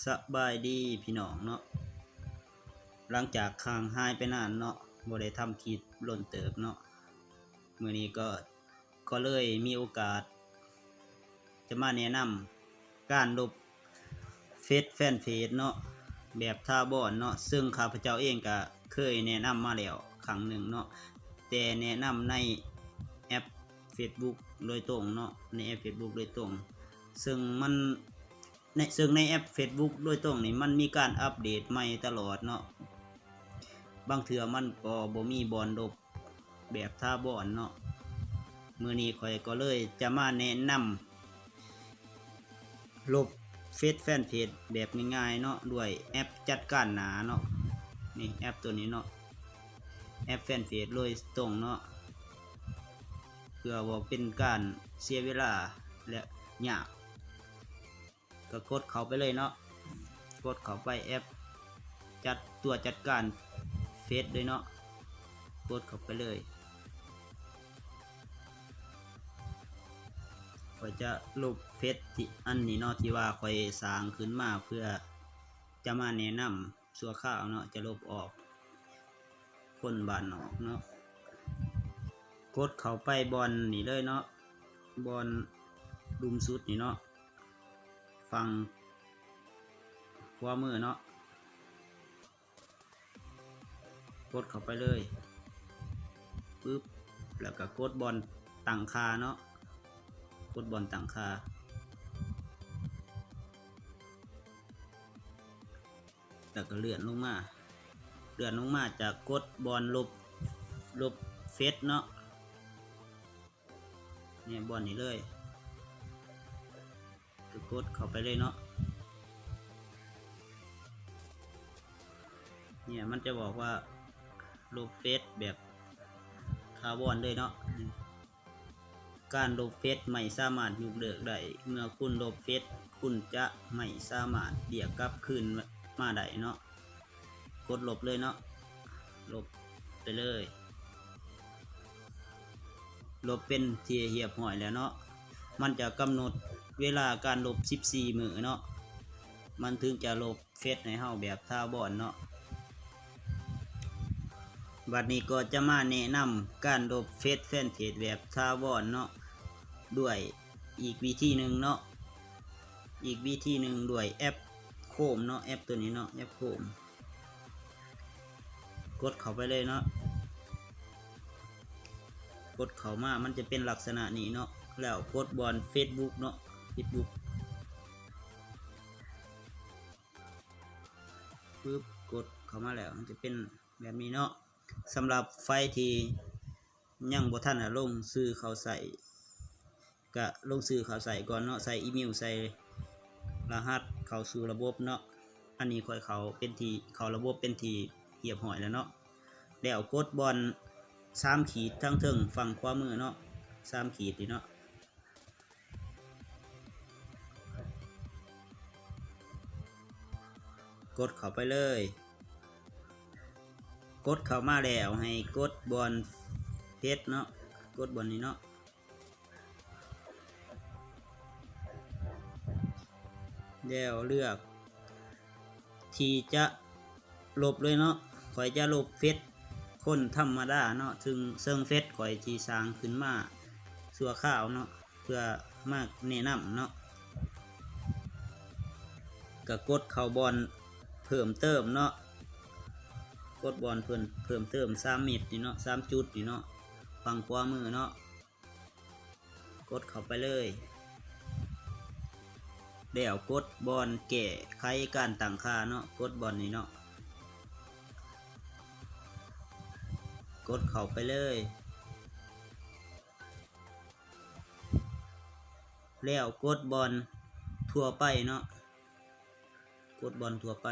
สบายดีพี่น้องเนาะหลังจากค้างหายไปนานเนาะบ่ได้ทำคลิปล้นเติบเนาะมื้อนี้ก็เลยมีโอกาสจะมาแนะนำการลบแฟนเพจเนาะแบบทาบอนเนาะซึ่งข้าพเจ้าเองก็เคยแนะนำมาแล้วครั้งหนึ่งเนาะแต่แนะนำในแอป Facebook โดยตรงเนาะในแอป Facebook โดยตรงซึ่งในแอป Facebook โดยตรงนี่มันมีการอัปเดตใหม่ตลอดเนาะบางเทื่อมันก็บ่มีบอนลบแบบท่าบอนเนาะมื้อนี้ข้อยก็เลยจะมาแนะนำลบแฟนเพจแบบง่ายๆเนาะด้วยแอปจัดการหนาเนาะนี่แอปตัวนี้เนาะแอปแฟนเพจโดยตรงเนาะเพื่อว่าเป็นการเสียเวลาและยากก็กดเข้าไปเลยเนาะกดเข้าไปแอปจัดการเฟซเลยเนาะกดเข้าไปเลยก็จะลบเฟซที่อันนี้เนาะที่ว่าค่อยสร้างขึ้นมาเพื่อจะมาแนะนำชั่วคราวเนาะจะลบออกคนบ้านนอกเนาะกดเข้าไปบอนนี่เลยเนาะบอนดุมสุดนี่เนาะฟังขวามือเนาะกดเข้าไปเลยปึ๊บแล้วก็กดบอนตั้งค่าเนาะกดบอนตั้งค่าแล้วก็เลื่อนลงมาจากกดบอนลบเฟซเนาะเนี่ยบอนนี้เลยก็กดเข้าไปเลยเนาะเนี่ยมันจะบอกว่าลบเฟซแบบถาวรเลยเนาะการลบเฟซไม่สามารถยกเลิกได้เมื่อคุณลบเฟซคุณจะไม่สามารถเรียกกลับคืนมาได้เนาะกดลบเลยเนาะลบไปเลยลบเป็นที่เรียบร้อยแล้วเนาะมันจะกำหนดเวลาการลบ14 มื้อเนาะมันถึงจะลบเฟซให้เฮาแบบถาวรเนาะบัดนี้ก็จะมาแนะนำการลบเฟซแฟนเพจแบบถาวรเนาะด้วยอีกวิธีหนึ่งเนาะด้วยแอปโคมเนาะแอปตัวนี้เนาะแอปโคมกดเข้าไปเลยเนาะกดเข้ามามันจะเป็นลักษณะนี้เนาะแล้วกดบอน Facebook เนาะ Facebook ปึ๊บกดเข้ามาแล้วมันจะเป็นแบบนี้เนาะสำหรับไฟที่ยังบ่ทันลงซื้อเขาใส่ก็ลงซื้อเขาใส่ก่อนเนาะใส่อีเมลใส่รหัสเข้าสู่ระบบเนาะอันนี้ค่อยเขาเป็นที่เข้าระบบเป็นที่เรียบร้อยแล้วเนาะแล้วกดบอน3 ขีดทั้งเทิงฝั่งขวามือเนาะ3 ขีดนี่เนาะกดเข้าไปเลยกดเข้ามาแล้วให้กดบอนเฟซเนาะกดบอนนี้เนาะแล้วเลือกที่จะลบเลยเนาะข่อยจะลบเฟซคนธรรมดาเนาะซึ่งเฟซข่อยที่สร้างขึ้นมาชั่วคราวเนาะเพื่อมาแนะนำเนาะก็กดเข้าบอนเพิ่มเติมเนาะกดบอลเพิ่มเติม3 เม็ดนี่เนาะ3 จุดนี่เนาะฝั่งขวามือเนาะกดเข้าไปเลยแล้วกดบอลแก้ไขการตั้งค่าเนาะกดบอลนี่เนาะกดเข้าไปเลยแล้วกดบอลทั่วไปเนาะกดบอลทั่วไป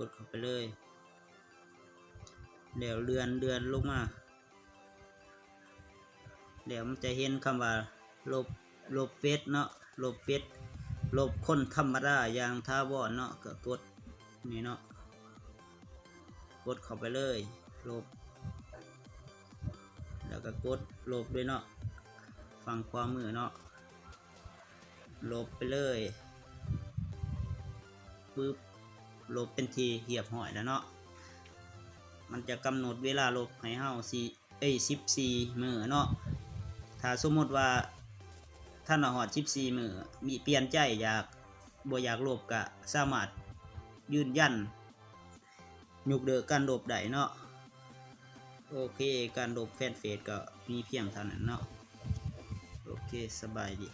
กดเข้าไปเลยแล้วเลื่อนลงมาแล้วมันจะเห็นคำว่าลบเฟซเนาะลบเฟซลบคนธรรมดาอย่างถาวรเนาะก็กดนี่เนาะกดเข้าไปเลยลบแล้วก็กดลบด้วยเนาะฝั่งขวามือเนาะลบไปเลย ปึ๊บลบเป็นทีเรียบร้อยแล้วเนาะมันจะกำหนดเวลาลบให้เฮา14 มื้อเนาะถ้าสมมติว่าท่านฮอด14 มื้อมีเปลี่ยนใจบ่อยากลบก็สามารถยืนยันยกเลิกการลบได้เนาะโอเคการลบแฟนเฟซก็มีเพียงเท่านั้นเนาะโอเคสบายดี